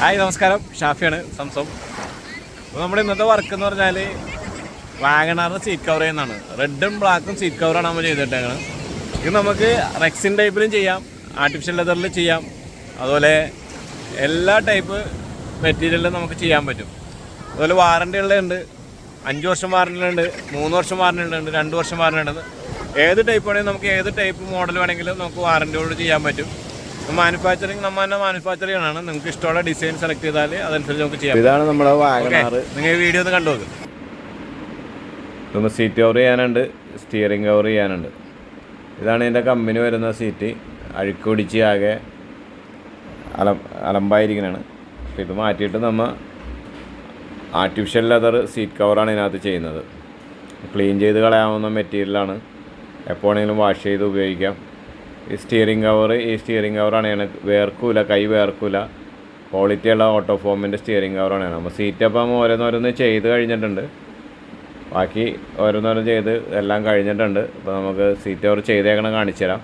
Hi നമസ്കാരം, ഷാഫിയാണ് Zamzam. അപ്പോൾ നമ്മുടെ ഇന്നത്തെ വർക്ക് എന്ന് പറഞ്ഞാൽ വാഗണറിന് സീറ്റ് കവർ ചെയ്യുന്നതാണ്. റെഡും ബ്ലാക്കും സീറ്റ് കവറാണ് നമ്മൾ ചെയ്തിട്ടേക്കുന്നത്. ഇത് നമുക്ക് റെക്സിൻ ടൈപ്പിലും ചെയ്യാം, ആർട്ടിഫിഷ്യൽ ലെതറിൽ ചെയ്യാം, അതുപോലെ എല്ലാ ടൈപ്പ് മെറ്റീരിയലിലും നമുക്ക് ചെയ്യാൻ പറ്റും. അതുപോലെ വാറണ്ടികളുണ്ട്, 5 വർഷം വാറണ്ടിയുണ്ട്, 3 വർഷം വാറണ്ടിയുണ്ട്, 2 വർഷം വാറണ്ടിയുണ്ട്. ഏത് ടൈപ്പ് വേണമെങ്കിൽ നമുക്ക് ഏത് ടൈപ്പ് മോഡൽ വേണമെങ്കിലും നമുക്ക് വാറണ്ടിയോട് ചെയ്യാൻ പറ്റും. മാനുഫാക്ചറിങ് നമ്മൾ തന്നെ മാനുഫാക്ചർ ചെയ്യണമാണ്. നിങ്ങൾക്ക് ഇഷ്ടമുള്ള ഡിസൈൻ സെലക്ട് ചെയ്താൽ അതനുസരിച്ച് നമുക്ക് ചെയ്യാം. ഇതാണ് നമ്മുടെ വാഗണർ. നിങ്ങൾ വീഡിയോ ഒന്ന് കണ്ടു നോക്ക്. നമുക്ക് സീറ്റ് കവർ ചെയ്യാനുണ്ട്, സ്റ്റിയറിംഗ് കവർ ചെയ്യാനുണ്ട്. ഇതാണ് ഇതിൻ്റെ കമ്പനി വരുന്ന സീറ്റ്. അഴുക്ക് പിടിച്ച് ആകെ അലമ്പായിരിക്കണാണ്. അപ്പോൾ ഇത് മാറ്റിയിട്ട് നമ്മൾ ആർട്ടിഫിഷ്യൽ ലെതർ സീറ്റ് കവറാണ് ഇതിനകത്ത് ചെയ്യുന്നത്. ക്ലീൻ ചെയ്ത് കളയാവുന്ന മെറ്റീരിയലാണ്, എപ്പോഴെങ്കിലും വാഷ് ചെയ്ത് ഉപയോഗിക്കാം. ഈ സ്റ്റിയറിംഗ് കവറാണ് വേർക്കൂല, കൈ വേർക്കൂല. ക്വാളിറ്റിയുള്ള ഓട്ടോഫോമിൻ്റെ സ്റ്റിയറിംഗ് കവറാണ്. നമ്മൾ സീറ്റ് അപ്പം ഓരോന്നോരോന്ന് ചെയ്ത് കഴിഞ്ഞിട്ടുണ്ട്. ബാക്കി ഓരോന്നോരോന്ന് ചെയ്ത് എല്ലാം കഴിഞ്ഞിട്ടുണ്ട്. അപ്പോൾ നമുക്ക് സീറ്റ് കവർ ചെയ്തേക്കണം കാണിച്ചു തരാം.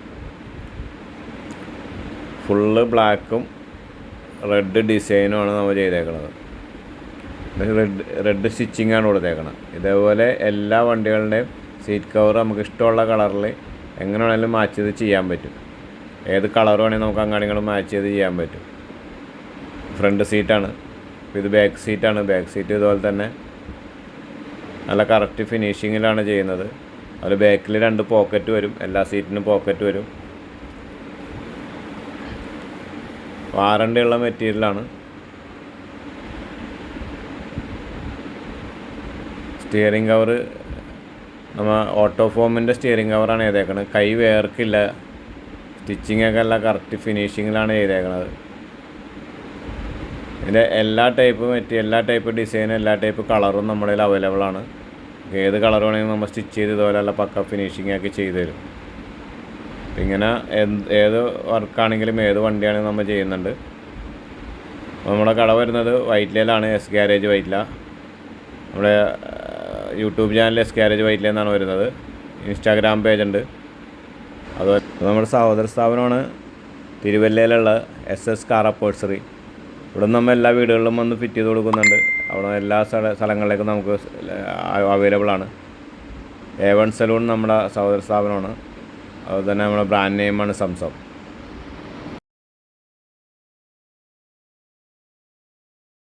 ഫുള്ള് ബ്ലാക്കും റെഡ് ഡിസൈനുമാണ് നമ്മൾ ചെയ്തേക്കുന്നത്. റെഡ് സ്റ്റിച്ചിങ്ങാണ് കൊടുത്തേക്കണം. ഇതേപോലെ എല്ലാ വണ്ടികളുടെയും സീറ്റ് കവർ നമുക്ക് ഇഷ്ടമുള്ള കളറിൽ എങ്ങനെ വേണമെങ്കിലും മാച്ച് ചെയ്ത് ചെയ്യാൻ പറ്റും. ഏത് കളർ വേണമെങ്കിൽ നമുക്ക് അങ്ങാടികളും മാച്ച് ചെയ്ത് ചെയ്യാൻ പറ്റും. ഫ്രണ്ട് സീറ്റാണ്. ഇത് ബാക്ക് സീറ്റാണ്. ബാക്ക് സീറ്റ് ഇതുപോലെ തന്നെ നല്ല കറക്റ്റ് ഫിനിഷിങ്ങിലാണ് ചെയ്യുന്നത്. അതിൽ ബാക്കിൽ 2 പോക്കറ്റ് വരും. എല്ലാ സീറ്റിനും പോക്കറ്റ് വരും. വാറണ്ടിയുള്ള മെറ്റീരിയലാണ്. സ്റ്റിയറിംഗ് കവർ നമ്മൾ ഓട്ടോഫോമിൻ്റെ സ്റ്റിയറിംഗ് കവറാണ് ചെയ്തേക്കുന്നത്. കൈ വേർക്കില്ല. സ്റ്റിച്ചിങ്ങൊക്കെ എല്ലാം കറക്റ്റ് ഫിനിഷിങ്ങിലാണ് ചെയ്തേക്കുന്നത്. ഇതിൻ്റെ എല്ലാ ടൈപ്പ് ഡിസൈനും എല്ലാ ടൈപ്പ് കളറും നമ്മുടെ കയ്യിൽ അവൈലബിൾ ആണ്. ഏത് കളർ വേണമെങ്കിലും നമ്മൾ സ്റ്റിച്ച് ചെയ്ത് ഇതുപോലെയുള്ള പക്ക ഫിനിഷിംഗ് ഒക്കെ ചെയ്ത് തരും. ഇങ്ങനെ ഏത് വർക്കാണെങ്കിലും ഏത് വണ്ടിയാണെങ്കിലും നമ്മൾ ചെയ്യുന്നുണ്ട്. നമ്മുടെ കട വരുന്നത് വൈറ്റ്ലയിലാണ്. S garage Vytila. നമ്മുടെ YouTube channel S garage Vytila എന്നാണ് വരുന്നത്. ഇൻസ്റ്റാഗ്രാം പേജുണ്ട്. അതുപോലെ നമ്മുടെ സഹോദര സ്ഥാപനമാണ് തിരുവല്ലയിലുള്ള SS കാറപ്പോഴ്സറി. ഇവിടെ നമ്മൾ എല്ലാ വീടുകളിലും വന്ന് ഫിറ്റ് ചെയ്ത് കൊടുക്കുന്നുണ്ട്. അവിടെ എല്ലാ സ്ഥലങ്ങളിലേക്കും നമുക്ക് അവൈലബിൾ ആണ്. A1 സലൂൺ നമ്മുടെ സഹോദര സ്ഥാപനമാണ്. അതുപോലെ തന്നെ നമ്മുടെ ബ്രാൻഡ് നെയിമാണ് സംസം.